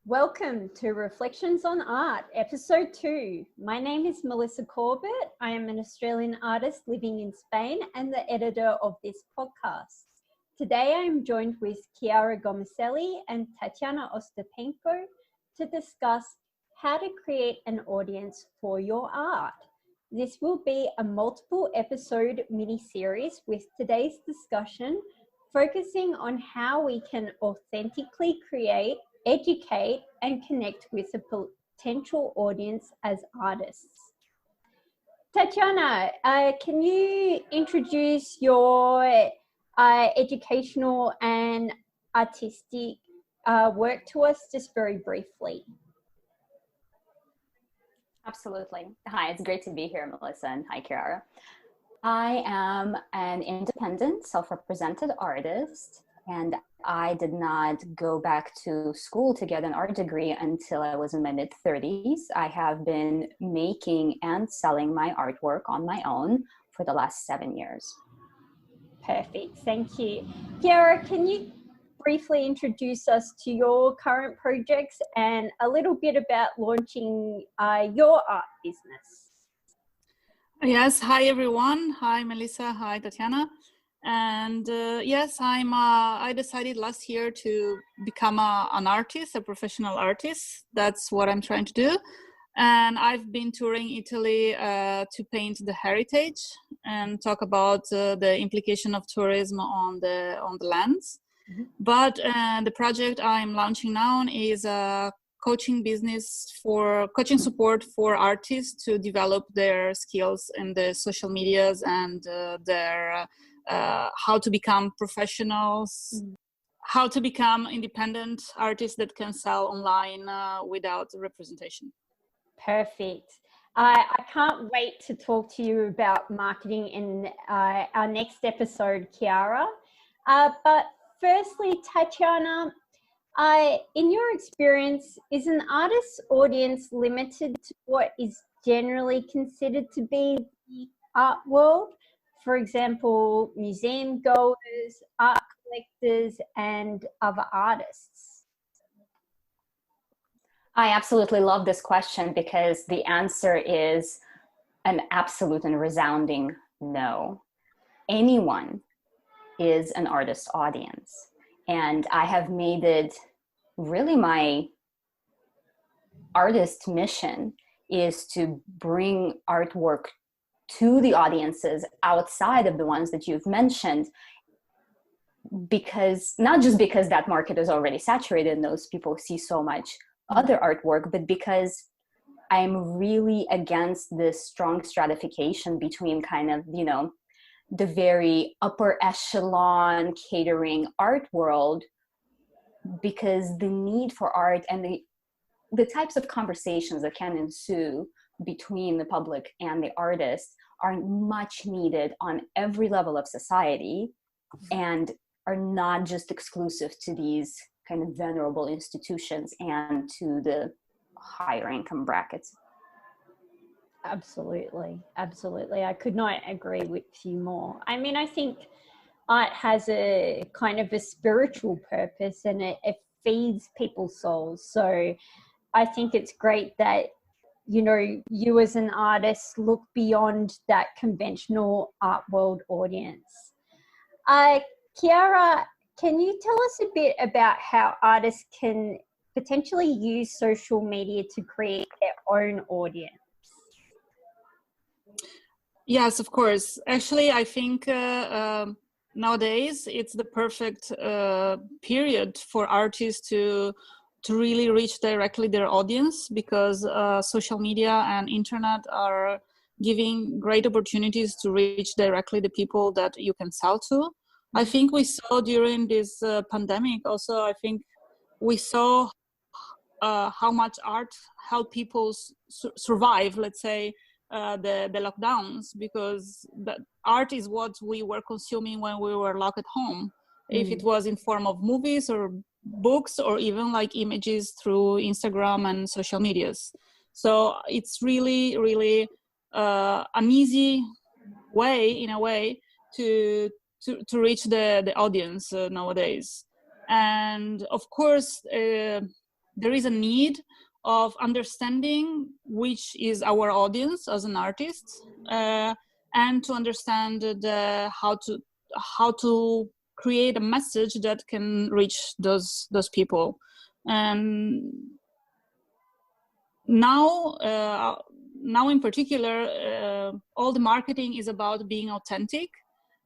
Welcome to Reflections on Art, Episode 2. My name is Melissa Corbett. I am an Australian artist living in Spain and the editor of this podcast. Today I am joined with Chiara Gomeselli and Tatyana Ostapenko to discuss how to create an audience for your art. This will be a multiple episode mini-series with today's discussion focusing on how we can authentically create, educate, and connect with a potential audience as artists. Tatyana, can you introduce your educational and artistic work to us just very briefly? Absolutely. Hi, it's great to be here, Melissa, and hi, Chiara. I am an independent, self-represented artist, and I did not go back to school to get an art degree until I was in my mid-30s. I have been making and selling my artwork on my own for the last 7 years. Perfect, thank you. Chiara, can you briefly introduce us to your current projects and a little bit about launching your art business? Yes, hi everyone. Hi Melissa, hi Tatyana. And yes, I decided last year to become an artist, a professional artist. That's what I'm trying to do. And I've been touring Italy to paint the heritage and talk about the implication of tourism on the lands. Mm-hmm. But the project I'm launching now is a coaching support for artists to develop their skills in the social medias and their how to become professionals, how to become independent artists that can sell online without representation. Perfect. I can't wait to talk to you about marketing in our next episode, Chiara. But firstly, Tatyana, in your experience, is an artist's audience limited to what is generally considered to be the art world? For example, museum goers, art collectors, and other artists? I absolutely love this question because the answer is an absolute and resounding no. Anyone is an artist's audience. And I have made it really my artist mission is to bring artwork to the audiences outside of the ones that you've mentioned, because not just because that market is already saturated and those people see so much other artwork, but because I'm really against this strong stratification between kind of, the very upper echelon catering art world, because the need for art and the types of conversations that can ensue between the public and the artist are much needed on every level of society and are not just exclusive to these kind of venerable institutions and to the higher income brackets. Absolutely. I could not agree with you more. I mean, I think art has a kind of a spiritual purpose and it feeds people's souls. So I think it's great that, you as an artist look beyond that conventional art world audience. Chiara, can you tell us a bit about how artists can potentially use social media to create their own audience? Yes, of course. Actually, I think nowadays it's the perfect period for artists to really reach directly their audience, because social media and internet are giving great opportunities to reach directly the people that you can sell to. I think we saw during this pandemic also, I think we saw how much art helped people survive, let's say, the lockdowns, because the art is what we were consuming when we were locked at home. If it was in form of movies or books or even like images through Instagram and social medias. So it's really, really an easy way, in a way, to reach the audience nowadays. And of course, there is a need of understanding which is our audience as an artist, and to understand how to create a message that can reach those people. And now in particular, all the marketing is about being authentic,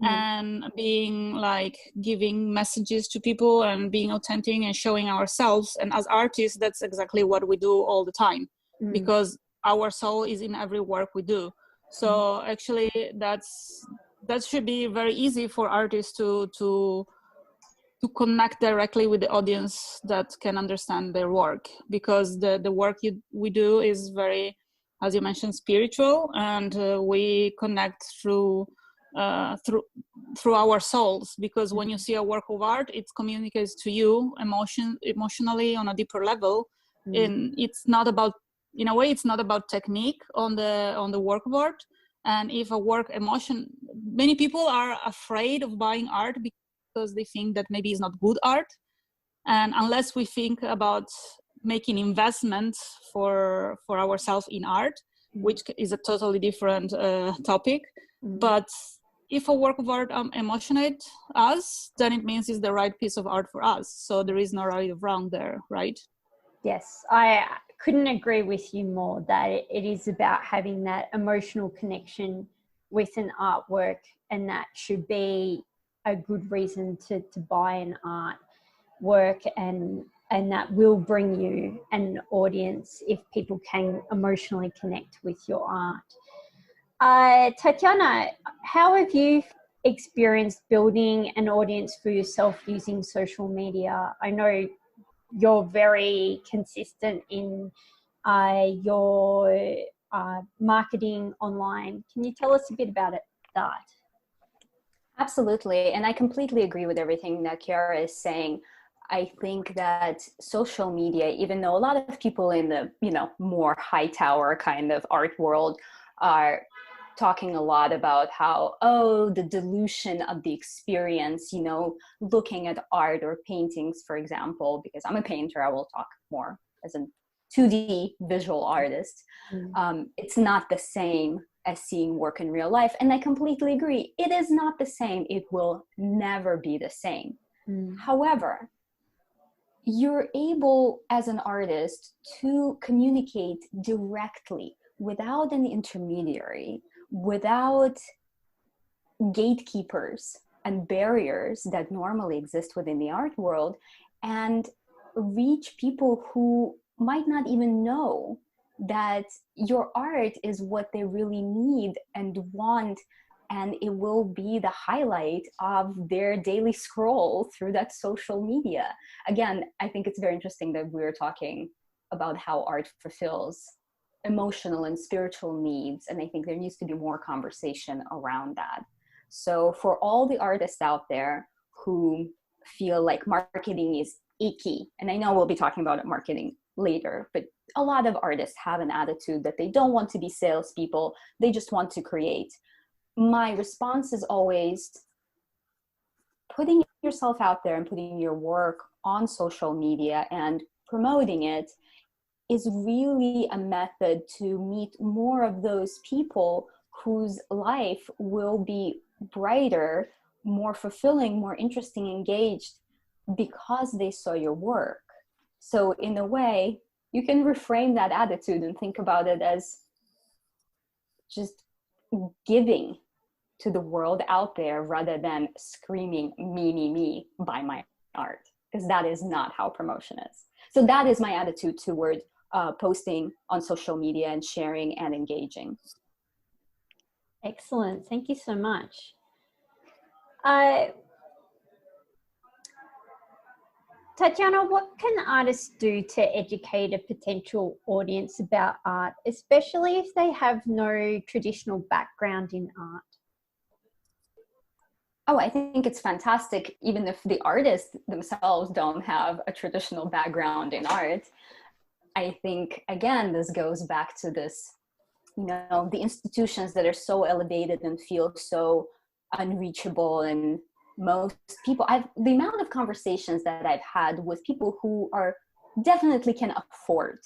and being like giving messages to people and being authentic and showing ourselves. And as artists, that's exactly what we do all the time, because our soul is in every work we do. So actually that should be very easy for artists to connect directly with the audience that can understand their work, because the work we do is very, as you mentioned, spiritual, and we connect through our souls, because when you see a work of art, it communicates to you emotionally on a deeper level. And it's not about, in a way, it's not about technique on the work of art. And if a work many people are afraid of buying art because they think that maybe it's not good art. And unless we think about making investments for ourselves in art, which is a totally different topic, but if a work of art emotionates us, then it means it's the right piece of art for us. So there is no right or wrong there, right? Yes, I couldn't agree with you more, that it is about having that emotional connection with an artwork, and that should be a good reason to buy an artwork, and that will bring you an audience if people can emotionally connect with your art. Tatyana, how have you experienced building an audience for yourself using social media? I know you're very consistent in your marketing online. Can you tell us a bit about that? Absolutely. And I completely agree with everything that Chiara is saying. I think that social media, even though a lot of people in the, more high tower kind of art world are talking a lot about how, the dilution of the experience, looking at art or paintings, for example, because I'm a painter, I will talk more as a 2D visual artist. It's not the same as seeing work in real life. And I completely agree. It is not the same. It will never be the same. However, you're able as an artist to communicate directly without an intermediary, without gatekeepers and barriers that normally exist within the art world, and reach people who might not even know that your art is what they really need and want, and it will be the highlight of their daily scroll through that social media. Again, I think it's very interesting that we're talking about how art fulfills emotional and spiritual needs, and I think there needs to be more conversation around that. So for all the artists out there who feel like marketing is icky, and I know we'll be talking about marketing later, but a lot of artists have an attitude that they don't want to be salespeople, they just want to create. My response is always putting yourself out there and putting your work on social media and promoting it is really a method to meet more of those people whose life will be brighter, more fulfilling, more interesting, engaged, because they saw your work. So in a way, you can reframe that attitude and think about it as just giving to the world out there rather than screaming, me, me, me, buy my art, because that is not how promotion is. So that is my attitude toward posting on social media and sharing and engaging. Excellent. Thank you so much. Tatyana, what can artists do to educate a potential audience about art, especially if they have no traditional background in art? Oh, I think it's fantastic, even if the artists themselves don't have a traditional background in art. I think, again, this goes back to this, the institutions that are so elevated and feel so unreachable. And most people, the amount of conversations that I've had with people who are definitely can afford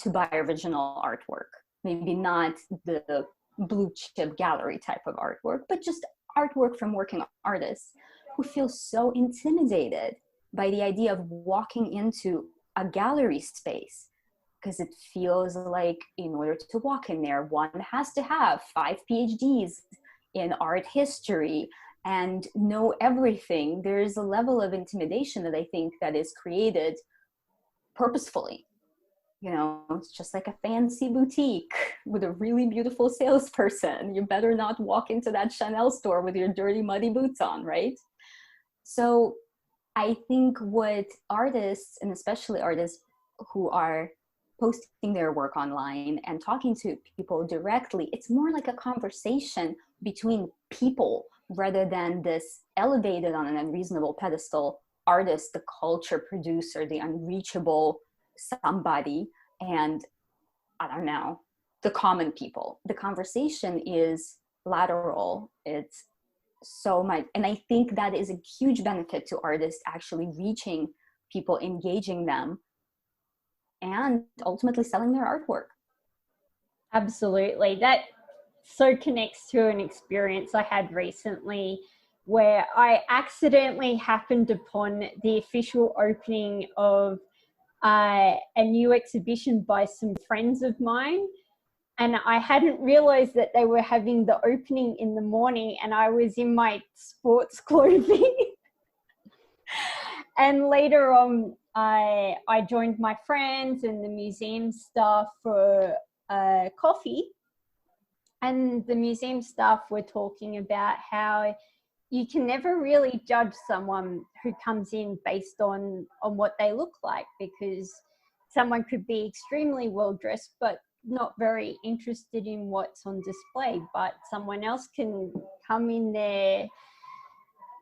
to buy original artwork. Maybe not the blue chip gallery type of artwork, but just artwork from working artists who feel so intimidated by the idea of walking into a gallery space, because it feels like in order to walk in there, one has to have 5 PhDs in art history and know everything. There is a level of intimidation that I think that is created purposefully. You know, it's just like a fancy boutique with a really beautiful salesperson. You better not walk into that Chanel store with your dirty, muddy boots on, right? So I think what artists, and especially artists who are posting their work online and talking to people directly, it's more like a conversation between people rather than this elevated on an unreasonable pedestal artist, the culture producer, the unreachable somebody, and I don't know, the common people. The conversation is lateral. It's so much, and I think that is a huge benefit to artists, actually reaching people, engaging them, and ultimately selling their artwork. Absolutely. That so connects to an experience I had recently where I accidentally happened upon the official opening of a new exhibition by some friends of mine. And I hadn't realized that they were having the opening in the morning, and I was in my sports clothing. And later on, I joined my friends and the museum staff for coffee. And the museum staff were talking about how you can never really judge someone who comes in based on what they look like, because someone could be extremely well dressed but not very interested in what's on display, but someone else can come in their,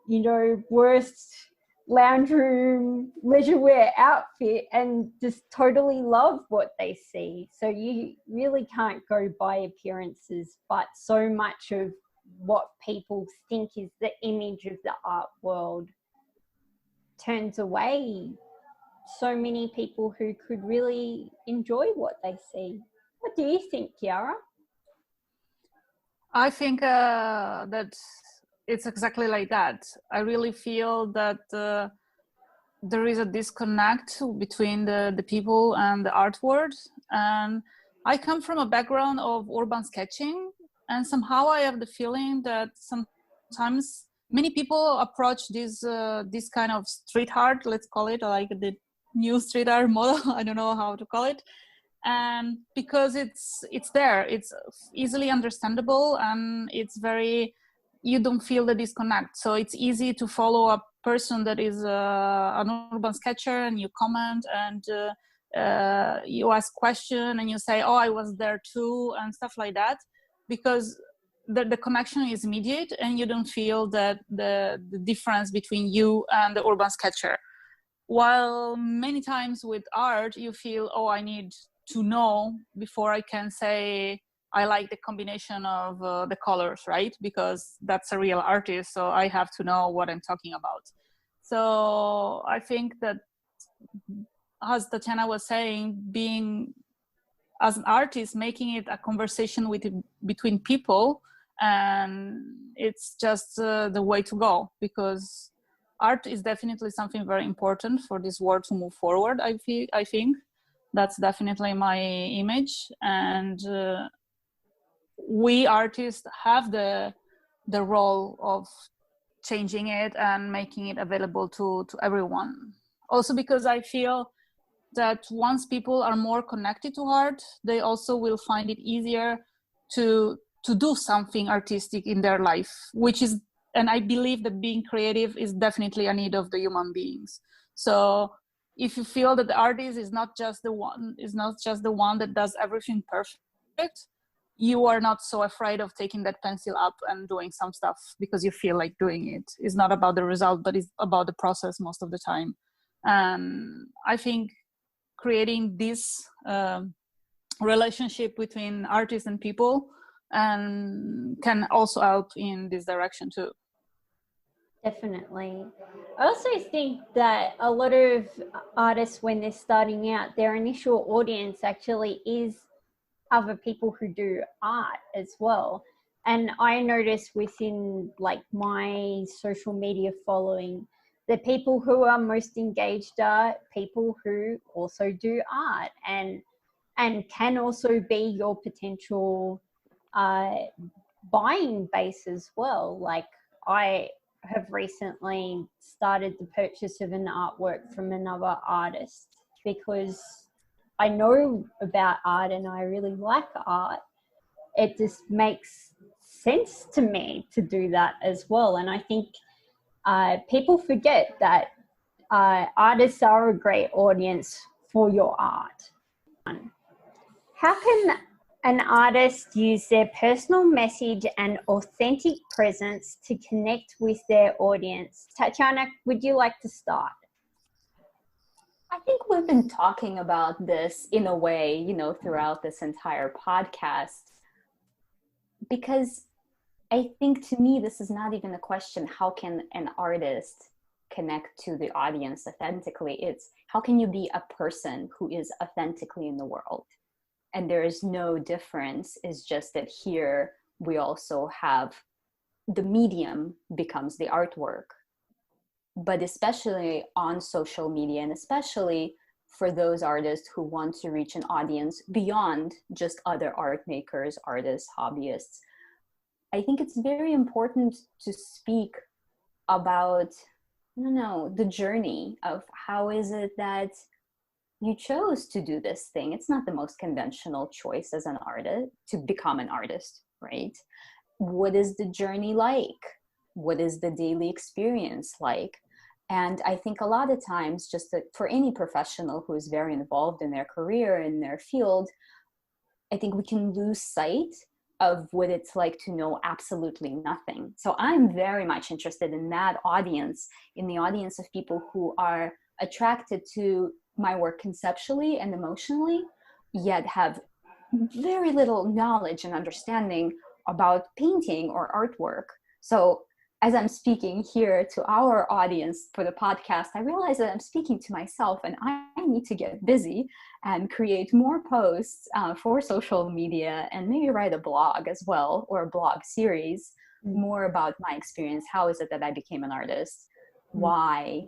you know, worst lounge room leisure wear outfit and just totally love what they see. So you really can't go by appearances, but so much of what people think is the image of the art world turns away so many people who could really enjoy what they see. What do you think, Chiara? I think that it's exactly like that. I really feel that there is a disconnect between the people and the art world. And I come from a background of urban sketching, and somehow I have the feeling that sometimes many people approach this kind of street art, let's call it, like the new street art model, I don't know how to call it, and because it's there, it's easily understandable, and it's very, you don't feel the disconnect. So it's easy to follow a person that is an urban sketcher, and you comment, and you ask question, and you say, oh, I was there too, and stuff like that, because the connection is immediate, and you don't feel that the difference between you and the urban sketcher. While many times with art, you feel, oh, I need to know before I can say I like the combination of the colors, right? Because that's a real artist, so I have to know what I'm talking about. So I think that, as Tatyana was saying, being as an artist, making it a conversation between people, and it's just the way to go, because art is definitely something very important for this world to move forward. I think that's definitely my image, and we artists have the role of changing it and making it available to everyone. Also because I feel that once people are more connected to art, they also will find it easier to do something artistic in their life, which is, and I believe that being creative is definitely a need of the human beings. So if you feel that the artist is not just the one that does everything perfect, you are not so afraid of taking that pencil up and doing some stuff because you feel like doing it. It's not about the result, but it's about the process most of the time. And I think creating this relationship between artists and people and can also help in this direction too. Definitely. I also think that a lot of artists, when they're starting out, their initial audience actually is other people who do art as well. And I notice within like my social media following, the people who are most engaged are people who also do art and can also be your potential uh, buying base as well. Like I have recently started the purchase of an artwork from another artist because I know about art and I really like art. It just makes sense to me to do that as well. And I think people forget that artists are a great audience for your art. How can an artist use their personal message and authentic presence to connect with their audience? Tatyana, would you like to start? I think we've been talking about this in a way, you know, throughout this entire podcast, because I think to me, this is not even a question, how can an artist connect to the audience authentically? It's how can you be a person who is authentically in the world? And there is no difference. It's just that here we also have the medium becomes the artwork. But especially on social media, and especially for those artists who want to reach an audience beyond just other art makers, artists, hobbyists, I think it's very important to speak about, I don't know, the journey of how is it that you chose to do this thing. It's not the most conventional choice as an artist to become an artist, right? What is the journey like? What is the daily experience like? And I think a lot of times, just that for any professional who is very involved in their career, in their field, I think we can lose sight of what it's like to know absolutely nothing. So I'm very much interested in that audience, in the audience of people who are attracted to my work conceptually and emotionally, yet have very little knowledge and understanding about painting or artwork. So as I'm speaking here to our audience for the podcast, I realize that I'm speaking to myself, and I need to get busy and create more posts for social media, and maybe write a blog as well, or a blog series more about my experience. How is it that I became an artist? Why?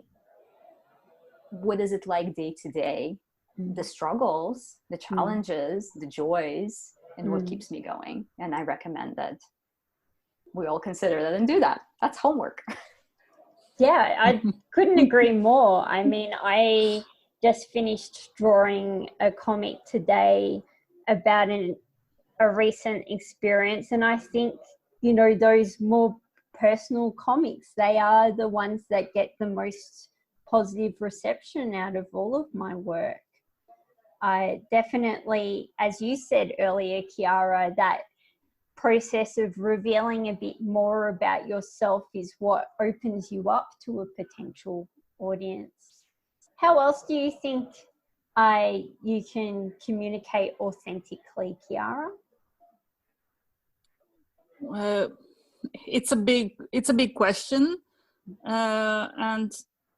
What is it like day to day? The struggles, the challenges, the joys, and what keeps me going. And I recommend that we all consider that and do that. That's homework. Yeah, I couldn't agree more. I mean, I just finished drawing a comic today about a recent experience. And I think, you know, those more personal comics, they are the ones that get the most positive reception out of all of my work. I definitely, as you said earlier, Chiara, that process of revealing a bit more about yourself is what opens you up to a potential audience. How else do you think you can communicate authentically, Chiara? It's a big question, and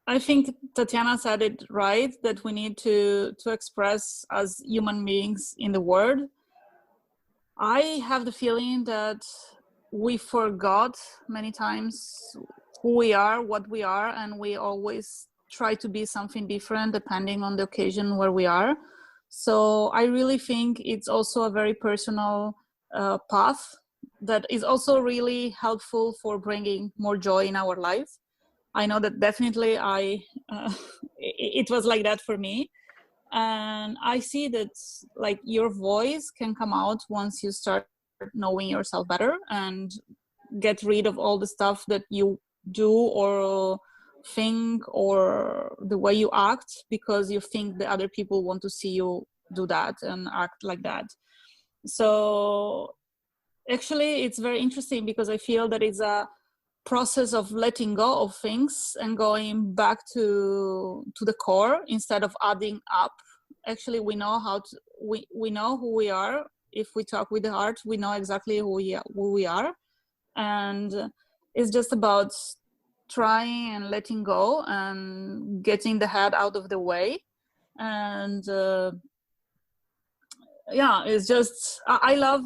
I think Tatyana said it right, that we need to express as human beings in the world. I have the feeling that we forgot many times who we are, what we are, and we always try to be something different depending on the occasion where we are. So I really think it's also a very personal path that is also really helpful for bringing more joy in our life. I know that definitely it was like that for me. And I see that like your voice can come out once you start knowing yourself better and get rid of all the stuff that you do or think or the way you act because you think the other people want to see you do that and act like that. So actually it's very interesting because I feel that it's a process of letting go of things and going back to the core instead of adding up. Actually, we know we know who we are. If we talk with the heart, we know exactly who we are, and it's just about trying and letting go and getting the head out of the way. And yeah, it's just I love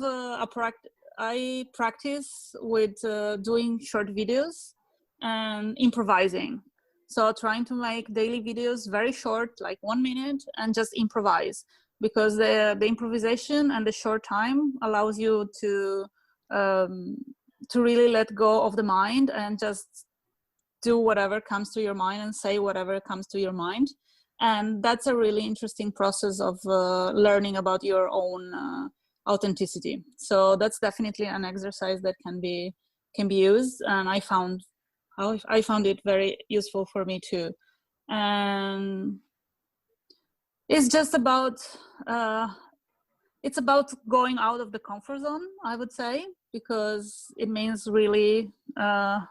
I practice with doing short videos and improvising. So trying to make daily videos very short, like 1 minute, and just improvise, because the improvisation and the short time allows you to really let go of the mind and just do whatever comes to your mind and say whatever comes to your mind. And that's a really interesting process of learning about your own authenticity. So that's definitely an exercise that can be used, and I found it very useful for me too. And it's just about it's about going out of the comfort zone, I would say, because it means really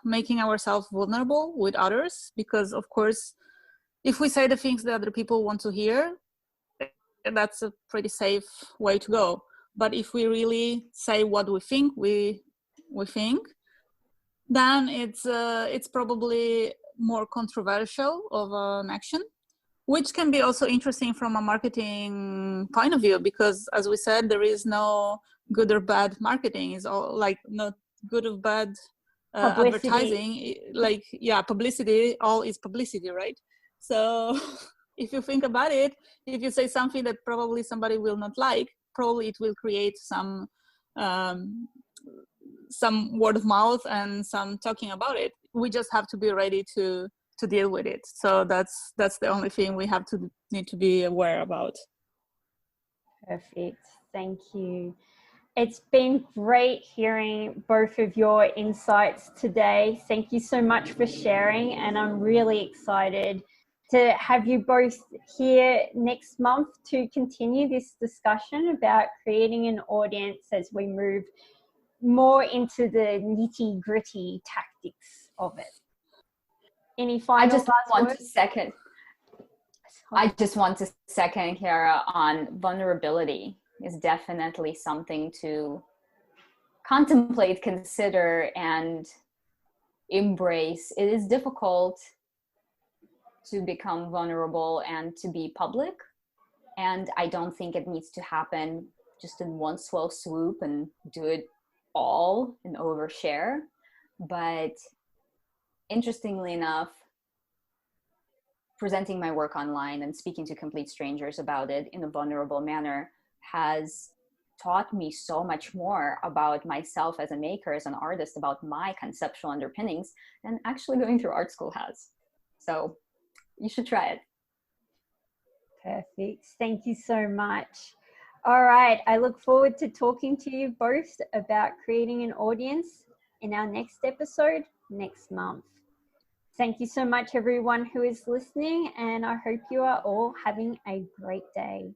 making ourselves vulnerable with others. Because of course, if we say the things that other people want to hear, that's a pretty safe way to go. But if we really say what we think we think, then it's probably more controversial of an action, which can be also interesting from a marketing point of view, because as we said, there is no good or bad marketing. It's all like not good or bad advertising. Like, yeah, publicity, all is publicity, right? So if you think about it, if you say something that probably somebody will not like, probably it will create some word of mouth and some talking about it. We just have to be ready to deal with it. So that's the only thing we have to need to be aware about. Perfect. Thank you. It's been great hearing both of your insights today. Thank you so much for sharing, and I'm really excited to have you both here next month to continue this discussion about creating an audience as we move more into the nitty-gritty tactics of it. Any final last words? I just want to second Chiara on vulnerability is definitely something to contemplate, consider, and embrace. It is difficult to become vulnerable and to be public, and I don't think it needs to happen just in one swell swoop and do it all and overshare. But interestingly enough, presenting my work online and speaking to complete strangers about it in a vulnerable manner has taught me so much more about myself as a maker, as an artist, about my conceptual underpinnings than actually going through art school has. So you should try it. Perfect. Thank you so much. All right. I look forward to talking to you both about creating an audience in our next episode next month. Thank you so much, everyone who is listening, and I hope you are all having a great day.